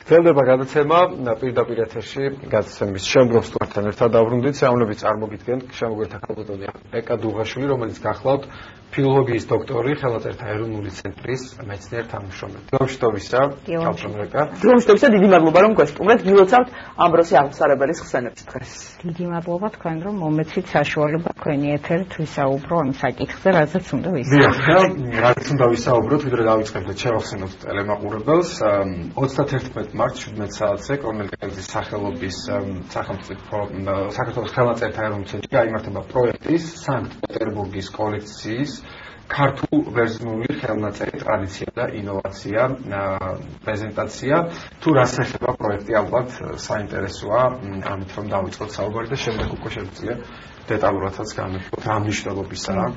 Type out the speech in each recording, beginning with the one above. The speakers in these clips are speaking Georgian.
გრძელდება გადაცემა პირდაპირ ეთერში გადაცემის შემდგომ სტუმართან ერთად დავრუნდით საუბრობთ წარმოგიდგენთ შემოგვერთა ქალბატონი ეკა დუღაშვილი რომელიც გახლავთ ფილოლოგიის დოქტორი ხელნაწერთა ეროვნული ცენტრის მეცნიერ თანამშრომელი. დილომშვიდობისა, ქალბატონ ეკა. დილომშვიდობისა, დიდი მადლობა რომ გვესტუმრეთ. გილოცავთ ამბროსი აღმსარებელის ხსენებს დღეს. დიდი მადლობა თქვენ რომ მომეცით საშუალება თქვენი ეთერით ვისაუბრო ამ საკითხზე, რაზეც უნდა ვისაუბროთ. რაზეც უნდა ვისაუბროთ, ვიდრე დავიწყებდეთ შევახსენოთ ტელემაყურებელს 31 მარტს 17 საათზე კორნელკერძის სახელობის საქართველოს ხელნაწერთა ეროვნული ცენტრში გაიმართება პროექტის სანქტ-პეტერბურგის კოლექციის ქართულ ბერძნული ხელნაწერი ტრადიცია და ინოვაცია პრეზენტაცია. თუ რას ეხება პროექტი ალბათ საინტერესოა, ამით რომ დავიწყოთ საუბარი და შემდეგ უკვე შეგვიძლია დეტალურადაც განვიხილოთ რა მნიშვნელობისაა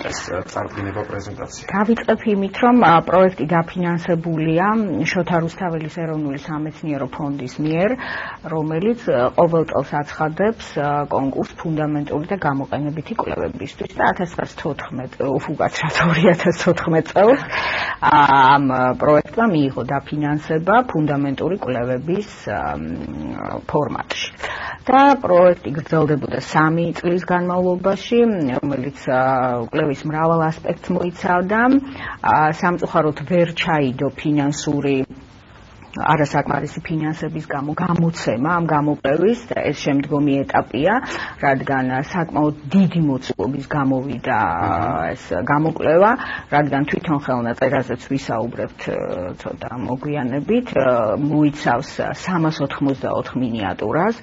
ეს წარდგინება პრეზენტაცია. გავიწყებ იმით, რომ პროექტი დაფინანსებულია შოთა რუსთაველის ეროვნული სამეცნიერო ფონდის მიერ, რომელიც ყოველ წელს აცხადებს კონკურსს ფუნდამენტური და გამოყენებითი კვლევებისთვის და 2014 წელს ამ პროექტმა მიიღო დაფინანსება ფუნდამენტური კვლევების ფორმატში. და პროექტი გრძელდებოდა 3 წლის განმავლობაში, რომელიც კვლევის მრავალ ასპექტს მოიცავდა. სამწუხაროდ ვერ ჩაიდო ფინანსური არასაკმარისი ფინანსების გამო გამოცემა ამ გამოკვლევის და ეს შემდგომი ეტაპია, რადგან საკმაოდ დიდი მოცულობის გამოვიდა ეს გამოკვლევა, რადგან თვითონ ხელნაწერაზეც ვისაუბრებთ ცოტა მოგვიანებით, მოიცავს 384 მინიატურას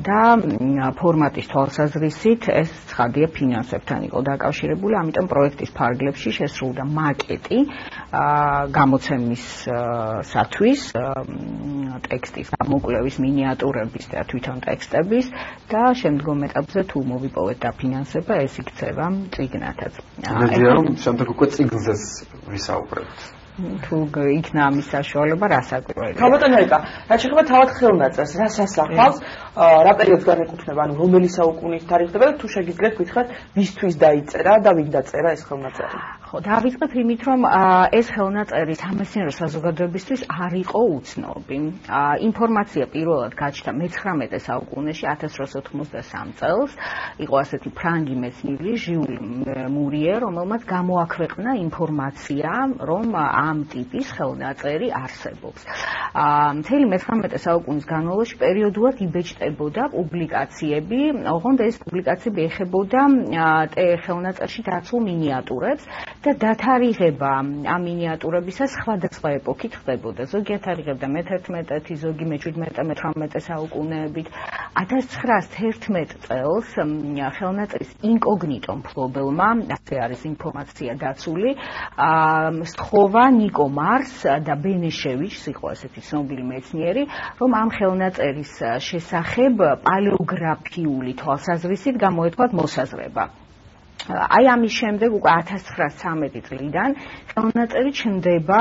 და ფორმატის თვალსაზრისით ეს ცხადია ფინანსებთან იყო დაკავშირებული, ამიტომ პროექტის ფარგლებში შესრულდა მაკეტი გამოცემისათვის ტექსტის გამოკვლევის მინიატურების და თვითონ ტექსტების და შემდგომ ეტაპზე თუ მოვიპოვეთ დაფინანსება ეს იქცევა წიგნათაც. იმედია რომ შემდეგ უკვე წიგნზეც ვისაუბრებთ. თუ იქნა ამის საშუალება რასაკვირველია. ქალბატონ ეკა, რაც შეეხება თავად ხელნაწერს, რას ასახავს, რა პერიოდს განეკუთვნება, ანუ რომელი საუკუნის თარიღდება და თუ შეგიძლიათ გითხრათ, ვისთვის დაიწერა და ვინ დაწერა ეს ხელნაწერი? ხო, დავიწყებ იმით, რომ ეს ხელნაწერი სამეცნიერო საზოგადოებისთვის არ იყო უცნობი. ინფორმაცია პირველად გაჩნდა მე-19 საუკუნეში 1883 წელს. იყო ასეთი ფრანგი მეცნიერი ჟიულ მურიე, რომელმაც გამოაქვეყნა ინფორმაცია, რომ ამ ტიპის ხელნაწერი არსებობს. მთელი მე-19 საუკუნის განმავლობაში პერიოდულად იბეჭდებოდა პუბლიკაციები, ოღონდ ეს პუბლიკაციები ეხებოდა ხელნაწერში დაცულ მინიატურებს და დათარიღება ამ მინიატურებისას სხვადასხვა ეპოქით ხდებოდა. ზოგი ათარიღებდა მე-11, ზოგი მე-17-18 საუკუნეებით. 1911 წელს ხელნაწერის ინკოგნიტო მფლობელმა, ასე არის ინფორმაცია დაცული, სთხოვა ნიკო მარს და ბენეშევიჩს, იყო ასეთი ცნობილი მეცნიერი, რომ ამ ხელნაწერის შესახებ პალეოგრაფიული თვალსაზრისით გამოეთქვათ მოსაზრება. აი ამის შემდეგ უკვე 1913 წლიდან ხელნაწერი ჩნდება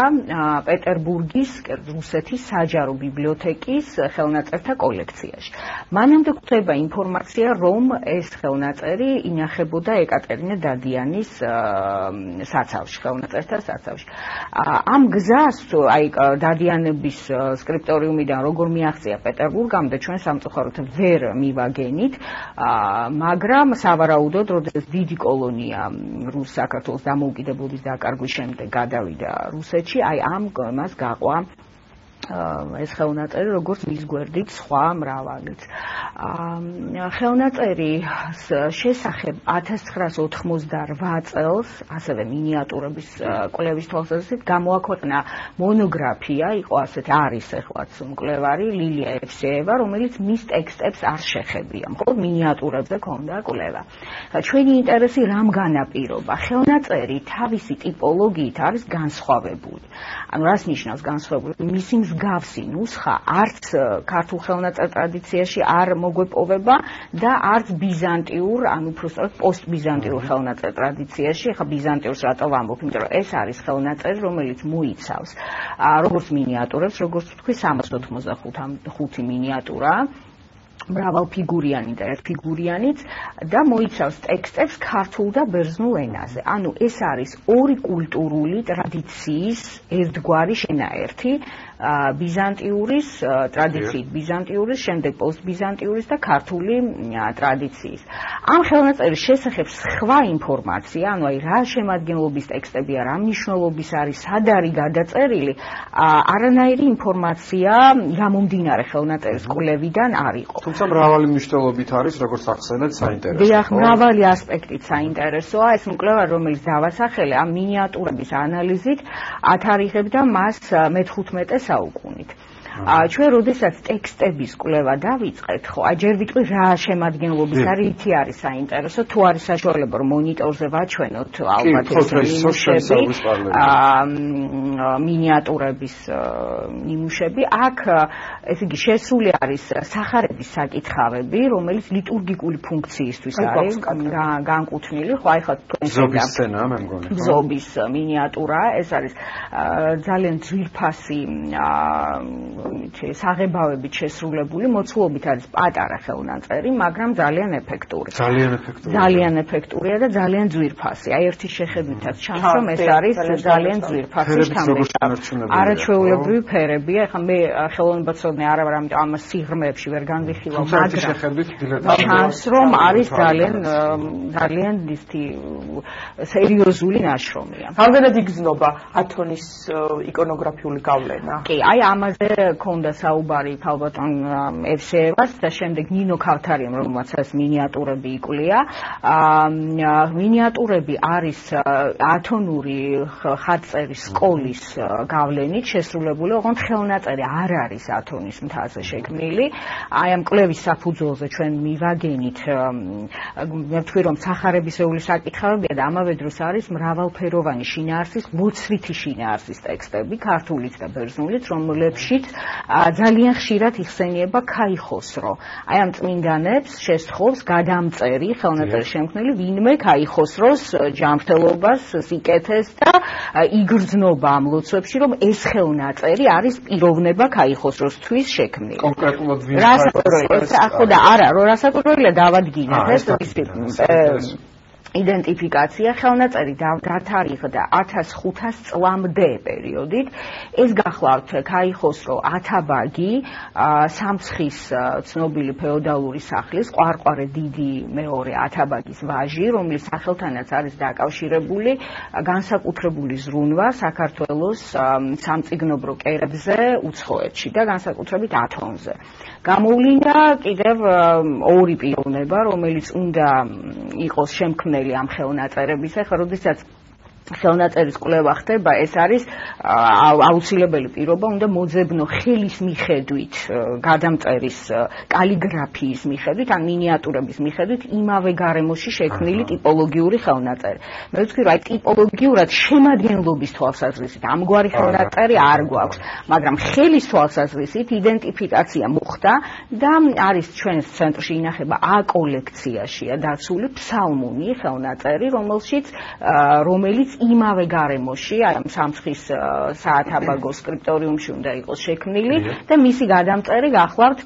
პეტერბურგის რუსეთის საჯარო ბიბლიოთეკის ხელნაწერთა კოლექციაში. მანამდე გვხვდება ინფორმაცია, რომ ეს ხელნაწერი ინახებოდა ეკატერინე დადიანის საცავში, ხელნაწერთა საცავში. ამ გზას, აი დადიანების სკრიპტორიუმიდან როგორ მიაღწია პეტერბურგამდე, ჩვენ სამწუხაროდ ვერ მივაგენით, მაგრამ სავარაუდოდ, როდესაც დიდი კოლონია რუს საქართველოს დამოუკიდებლობის დაკარგვის შემდეგ გადავიდა რუსეთში, აი ამ მას გაყვა ეს ხელნაწერი, როგორც მის გვერდით სხვა მრავალიც. ხელნაწერის შესახებ 1988 წელს, ასევე მინიატურების კვლევის თვალსაზრისით გამოაქვეყნა მონოგრაფია, იყო ასეთი არის ეხლაც მკვლევარი ლილია ევსეევა, რომელიც მის ტექსტებს არ შეხებია, მხოლოდ მინიატურებზე ჰქონდა კვლევა. ჩვენი ინტერესი რამ განაპირობა? ხელნაწერი თავისი ტიპოლოგიით არის განსხვავებული. ანუ რას ნიშნავს განსხვავებული? მისი მსგავსი ნუსხა არც ქართულ ხელნაწერ ტრადიციაში არ მოგვეპოვება და არც ბიზანტიურ, ანუ უბრალოდ პოსტბიზანტიურ ხელნაწერ ტრადიციაში. ახლა ბიზანტიურს რატო ვამბობ? იმიტომ რომ ეს არის ხელნაწერი, რომელიც მოიცავს როგორც მინიატურებს, როგორც ვთქვი 385 მინიატურა. მრავალფიგურიანი და ერთფიგურიანიც და მოიცავს ტექსტებს ქართულ და ბერძნულ ენაზე. ანუ ეს არის ორი კულტურული ტრადიციის ერთგვარი შენაერთი, ბიზანტიურის ტრადიციით, ბიზანტიურის, შემდეგ პოსტბიზანტიურის და ქართული ტრადიციის. ამ ხელნაწერის შესახებ სხვა ინფორმაცია, ანუ აი რა შემადგენლობის ტექსტებია, რა მნიშვნელობის არის, სად არის გადაწერილი, არანაირი ინფორმაცია გამომდინარე ხელნაწერის კვლევიდან არ იყო. თუმცა მრავალი მნიშვნელობით არის, როგორც ახსენეთ, საინტერესო. დიახ, მრავალი ასპექტით საინტერესოა. ეს მკვლევარი, რომელიც დავასახელე, ამ მინიატურების ანალიზით ათარიღებდა მას მე-15 საუკუნით. ჩვენ როდესაც ტექსტების კვლევა დავიწყეთ, ხო, ჯერ ვიტყვი რა შემადგენლობის არის, ითი არის საინტერესო, თუ არის საშუალება რომ მონიტორზე ვაჩვენოთ ალბათ მინიატურების ნიმუშები, აქ ესე იგი შესული არის სახარების საკითხავები, რომელიც ლიტურგიკული ფუნქციისთვის არის განკუთვნილი, ხო, აი ხა ზობის სცენა, მე მგონი. ზობის მინიატურა, ეს არის ძალიან ძვირფასი საღებავებით შესრულებული, მოცულობით არის პატარა ხელნაწერი, მაგრამ ძალიან ეფექტური. ძალიან ეფექტურია და ძალიან ძვირფასი. აი ერთი შეხედვითაც ჩანს, რომ ეს არის ძალიან ძვირფასი შთამბეჭდავი. არაჩვეულებრივი ფერებია. ეხლა მე ხელოვნებაცოდნე არ ვარ, ამიტომ ამას სიღრმეებში ვერ განვიხილავ, მაგრამ ჩანს, რომ არის ძალიან ისეთი სერიოზული ნაშრომია. რამდენად იგრძნობა ათონის იკონოგრაფიული გავლენა? კი, აი ამაზე ქონდა საუბარი ქალბატონ ევსეევას და შემდეგ ნინო ქავთარიამ, რომელსაც მინიატურები იკვლია. მინიატურები არის ათონური ხატწერის სკოლის გავლენით შესრულებული, ოღონდ ხელნაწერი არ არის ათონის მთაზე შექმნილი. აი ამ კვლევის საფუძველზე ჩვენ მივაგენით, მე ვთქვი, რომ სახარებისეული საკითხავებია და ამავე დროს არის მრავალფეროვანი შინაარსის, მოცვითი შინაარსის ტექსტები, ქართულით და ბერძნულით, რომლებშიც ძალიან ხშირად იხსენიება ქაიხოსრო. აი ამ წმინდანებს შესთხოვს გადამწერი ხელნაწერი შემქმნელი ვინმე ქაიხოსროს ჯანმრთელობას, სიკეთეს და იგრძნობა ამ ლოცვებში, რომ ეს ხელნაწერი არის პიროვნება ქაიხოსროსთვის შექმნილი. კონკრეტულად ვინ ხო და არა, რასაკვირველია დავადგინეთ ეს იდენტიფიკაცია. ხელნაწერი დათარიღდა 1500 წლამდე პერიოდით. ეს გახლავთ ქაიხოსრო ათაბაგი, სამცხის ცნობილი ფეოდალური სახლის ყვარყვარე დიდი მეორე ათაბაგის ვაჟი, რომლის სახელთანაც არის დაკავშირებული განსაკუთრებული ზრუნვა საქართველოს სამწიგნობრო კერებზე უცხოეთში და განსაკუთრებით ათონზე. გამოვლინდა კიდევ ორი პიროვნება, რომელიც უნდა იყოს შემქმნელი ამ ხელნაწერების. ახლა როდესაც ხელნაწერის კვლევა ხდება, ეს არის აუცილებელი პირობა, უნდა მოძებნო ხელის მიხედვით, გადამწერის კალიგრაფიის მიხედვით, ან მინიატურების მიხედვით იმავე გარემოში შექმნილი ტიპოლოგიური ხელნაწერი. მე ვთქვი, რომ აი ტიპოლოგიურად შემადგენლობის თვალსაზრისით ამგვარი ხელნაწერი არ გვაქვს, მაგრამ ხელის თვალსაზრისით იდენტიფიკაცია მოხდა და არის ჩვენს ცენტრში ინახება A კოლექციაშია დაცული ფსალმუნი ხელნაწერი, რომელიც იმავე გარემოში, აი ამ სამცხის საათაბაგო სკრიპტორიუმში უნდა იყოს შექმნილი და მისი გადამწერი გახლავთ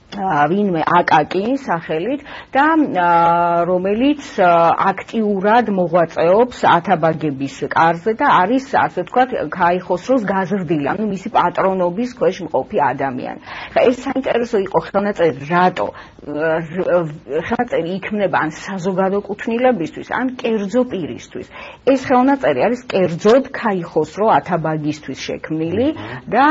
ვინმე აკაკი სახელით და რომელიც აქტიურად მოღვაწეობს ათაბაგების კარზე და არის, ასე ვთქვათ, ქაიხოსროს გაზრდილი, ანუ მისი პატრონობის ქვეშ მყოფი ადამიანი. ხა ეს საინტერესო იყო ხელნაწერი, რატო ხელნაწერი იქმნება ან საზოგადოკუთვნილებისთვის, ან კერძო პირისთვის. ეს ხელნაწერი არის კერძოდ ქაიხოსრო ათაბაგისთვის შექმნილი და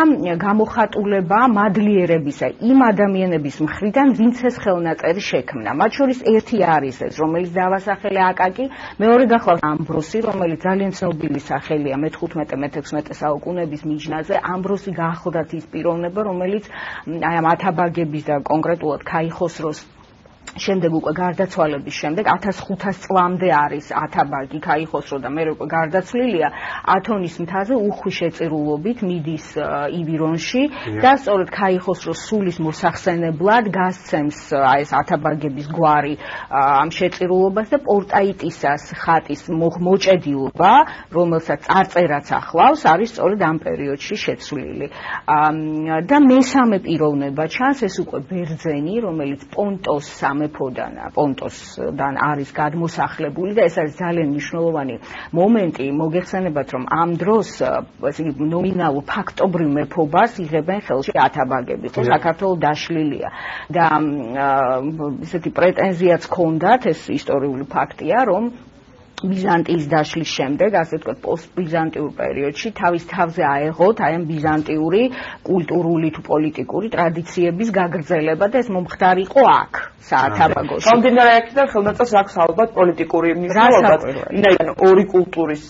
გამოხატულება მადლიერებისა იმ ადამიანების მხრიდან, ვინც ეს ხელნაწერი შექმნა. მათ შორის ერთი არის ეს, რომელიც დავასახელე აკაკი, მეორე გახლავთ ამბროსი, რომელიც ძალიან ცნობილი სახელია მე-15-მე-16 საუკუნეების მიჯნაზე. ამბროსი გახლდათ ის პიროვნება, რომელიც აი ამ ათაბაგების და კონკრეტულად ქაიხოსროს შემდეგ უკვე გარდაცვალების შემდეგ 1500 წლამდე არის ათაბაგი ქაიხოსრო და მე უკვე გარდაცვლილია ათონის მთაზე უხვი შეწირულობით მიდის ივირონში და სწორედ ქაიხოსროს სულის მოსახსენებლად გასცემს ეს ათაბაგების გვარი ამ შეწირულობას და პორტაიტისას ხატის მოჭედილობა რომელსაც წარწერაც ახლავს არის სწორედ ამ პერიოდში შეცვლილი და მესამე პიროვნება ჩანს ეს უკვე ბერძენი რომელიც პონტოსდან არის გადმოსახლებული და ეს არის ძალიან მნიშვნელოვანი მომენტი მოგეხსენებათ რომ ამ დროს ნომინალურ ფაქტობრივ მეფობას იღებენ ხელში ათაბაგები ხო საქართველოს დაშლილია და ესეთი პრეტენზიაც ჰქონდათ ეს ისტორიული ფაქტია რომ ბიზანტიის დაშლის შემდეგ, ასე ვთქვათ, პოსტბიზანტიურ პერიოდში თავის თავზე აეღოთ აი ამ ბიზანტიური კულტურული თუ პოლიტიკური ტრადიციების გაგრძელება და ეს მომხდარიყო აქ, საათაბაგოში. გამომდინარე აქედან ხელნაწერს აქვს ალბათ პოლიტიკური მნიშვნელობა. ვინაიდან ორი კულტურის,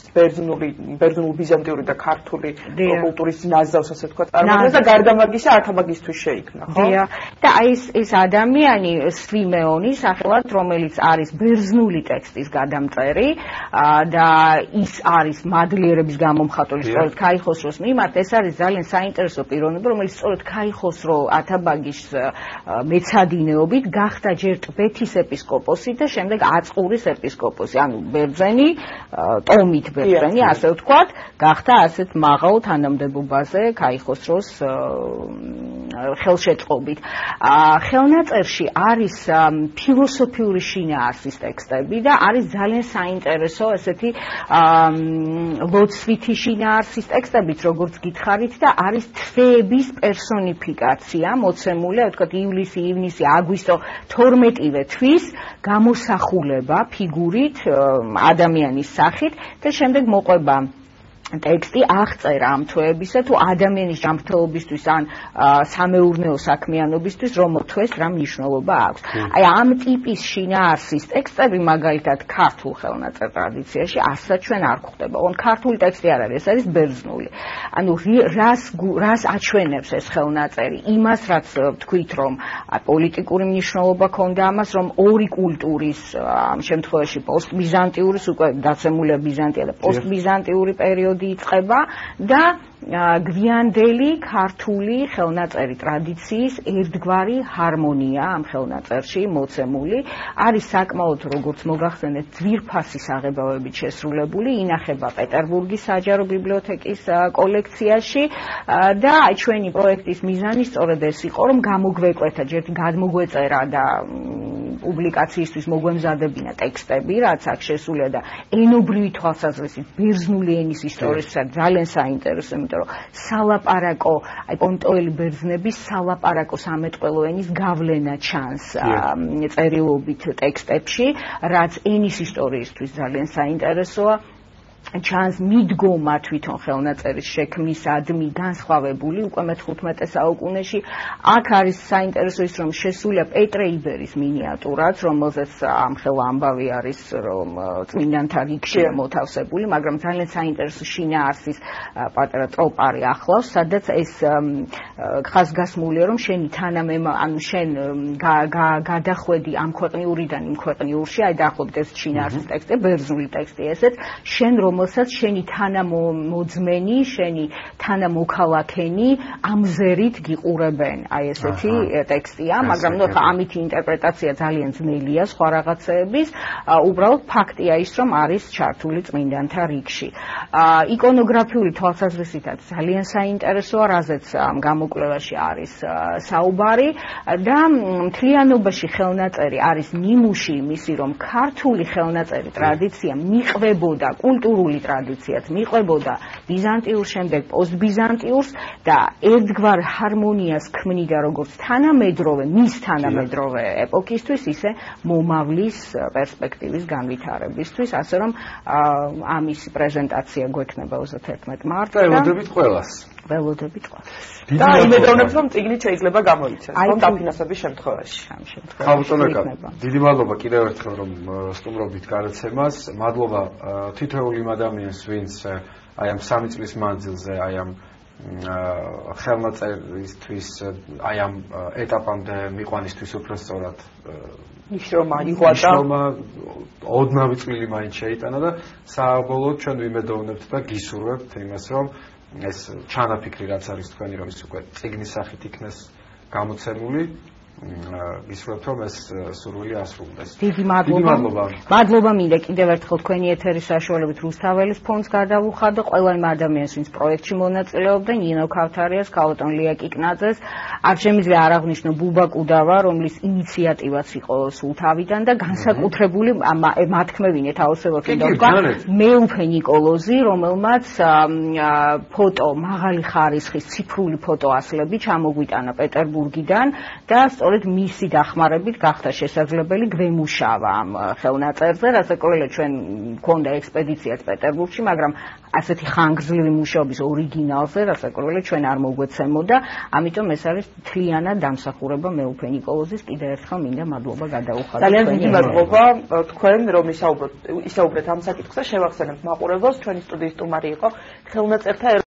ბერძნულ-ბიზანტიური და ქართული კულტურის ნაზავს, ასე ვთქვათ, წარმოადგენს და გარდამაგისა ათაბაგისთვის შეიქმნა, ხო? და აი ეს ადამიანი სვიმეონი, სახელად, რომელიც არის ბერძნული ტექსტის გადამწერი და ის არის მადლიერების გამომხატველი სწორედ ქაიხოსროს მიმართ ეს არის ძალიან საინტერესო პიროვნება რომელიც სწორედ ქაიხოსრო ათაბაგის მეცადინეობით გახდა ჯერ ტბეთის ეპისკოპოსი და შემდეგ აწყურის ეპისკოპოსი ანუ ბერძენი ტომით ბერძენი ასე ვთქვათ გახდა ასეთ მაღალ თანამდებობაზე ქაიხოსროს ხელშეწყობით ხელნაწერში არის ფილოსოფიური შინაარსის ტექსტები და არის ძალიან საინტერესო ესეთი ლოცვითი შინაარსის ტექსტებიც როგორც გითხარით და არის თვეების პერსონიფიკაცია მოცემული აი ვთქვათ ივლისი ივნისი აგვისტო 12-ვე თვის გამოსახულება ფიგურით ადამიანის სახით და შემდეგ მოყვება ტექსტი აღწერა ამ თვეებისა თუ ადამიანის ჯანმრთელობისთვის ან სამეურნეო საქმიანობისთვის რომ თვეს რა მნიშვნელობა აქვს. აი ამ ტიპის შინაარსის ტექსტები მაგალითად ქართულ ხელნაწერ ტრადიციაში ასად ჩვენ არ გვხვდება. ოღონდ ქართული ტექსტი არ არის, ეს არის ბერძნული. ანუ რას აჩვენებს ეს ხელნაწერი? იმას რაც ვთქვით რომ პოლიტიკური მნიშვნელობა ჰქონდა ამას რომ ორი კულტურის ამ შემთხვევაში პოსტბიზანტიურის უკვე დაცემულია ბიზანტია და პოსტბიზანტიური პერიოდი იწყება და გვიანდელი ქართული ხელნაწერი ტრადიციის ერთგვარი ჰარმონია ამ ხელნაწერში მოცემული არის საკმაოდ როგორც მოგახსენეთ ძვირფასი საღებავებით შესრულებული ინახება პეტერბურგის საჯარო ბიბლიოთეკის კოლექციაში და აი ჩვენი პროექტის მიზანი სწორედ ეს იყო რომ გამოგვეკვეთა ჯერ გადმოგვეწერა და პუბლიკაციისთვის მოგვემზადებინა ტექსტები რაც აქ შესულია და ენობრივი თვალსაზრისით ბერძნული ენის ისტორიისა ძალიან საინტერესო იმიტომ რომ სალაპარაკო აი პონტოელი ბერძნების სალაპარაკო სამეთყველო ენის გავლენა ჩანს წერილობით ტექსტებში რაც ენის ისტორიისთვის ძალიან საინტერესოა ჩანს მიდგომა თვითონ ხელნაწერის შექმნისადმი განსხვავებული უკვე მე-15 საუკუნეში აქ არის საინტერესო ის რომ შესულია პეტრე იბერის მინიატურაც რომელზეც ამ ხელა ამბავი არის რომ წმინდანთა რიგში მოთავსებული მაგრამ ძალიან საინტერესო შინაარსის პატარა ტროპარი ახლავს სადაც ეს ხაზგასმულია რომ შენი თანამემა ანუ შენ გადახვედი ამ ქვეყნიურიდან იმ ქვეყნიურში აი დაახლოებით ეს შინაარსის ტექსტი ბერძნული ტექსტი ესეც შენ რომელსაც შენი თანამოძმენი, შენი თანამოქალაქენი ამზერით გიყურებენ. აი ესეთი ტექსტია, მაგრამ ნუ ხა ამითი ინტერპრეტაცია ძალიან ძნელია სხვა რაღაცეების. უბრალოდ ფაქტია ის, რომ არის ჩართული წმინდანთა რიგში. იკონოგრაფიული თვალსაზრისითაც ძალიან საინტერესოა, რაზეც ამ გამოკვლევაში არის საუბარი და მთლიანობაში ხელნაწერი არის ნიმუში იმისი, რომ ქართული ხელნაწერი ტრადიცია მიყვებოდა კულტურული ტრადიციაც მიყვებოდა ბიზანტიურს შემდეგ პოსტბიზანტიურს და ერთგვარ ჰარმონიას ქმნიდა როგორც თანამედროვე მის თანამედროვე ეპოქისთვის ისე მომავლის პერსპექტივის განვითარებისთვის ასე რომ ამის პრეზენტაცია გვექნება 31 მარტს და ველოდებით ყველას და იმედოვნებთ რომ წიგნით შეიძლება გამოიცეს რომ დაფინანსების შემთხვევაში დიდი მადლობა კიდევ ერთხელ რომ სტუმრობით გარაცემას მადლობა თითოეული ადამიანს ვინც აი ამ 3 წლის მანძილზე აი ამ ხელნაწერისთვის აი ამ ეტაპამდე მიყვანისთვის უფრო სწორად ნიშნობა იღვაჭა ოდნავი წვლილი მაინც შეიტანა და საბოლოოდ ჩვენ ვიმედოვნებთ და გისურვებთ იმას რომ ეს ჩანაფიქრი რაც არის თქვენი რომ ის უკვე წიგნის სახით იქნეს გამოცემული გისურვებთ რომ ეს სურვილი ასრულდეს. დიდი მადლობა. მადლობა მინდა კიდევ ერთხელ თქვენი ეთერის საშუალებით რუსთაველის ფონდს გადავუხადო ყველა იმ ადამიანს ვინც პროექტში მონაწილეობდა ნინო ქავთარიას, ქალბატონ ლია კიკნაძეს, არ შემიძლია არ აღვნიშნო ბუბა კუდავა, რომლის ინიციატივაც იყო სულ თავიდან და განსაკუთრებული მათქმევინეთ აუცილებლად უნდა ვთქვა მეუფე ნიკოლოზი, რომელმაც ფოტო მაღალი ხარისხის ციფრული ფოტოასლები ჩამოგვიტანა პეტერბურგიდან და სწორედ მისი დახმარებით გახდა შესაძლებელი გვემუშავა ამ ხელნაწერზე, რასაკვირველია ჩვენ მქონდა ექსპედიციაც პეტერბურგში, მაგრამ ასეთი ხანგრძლივი მუშაობის ორიგინალზე, რასაკვირველია ჩვენ არ მოგვეცემოდა, ამიტომ ეს არის მთლიანად დამსახურება მეუფე ნიკოლოზის, კიდევ ერთხელ მინდა მადლობა გადაუხადო. ძალიან დიდი მადლობა თქვენ რომ ისაუბრეთ ამ საკითხზე, შევახსენებთ მაყურებელს, ჩვენი სტუდიის სტუმარი იყო ხელნაწერთა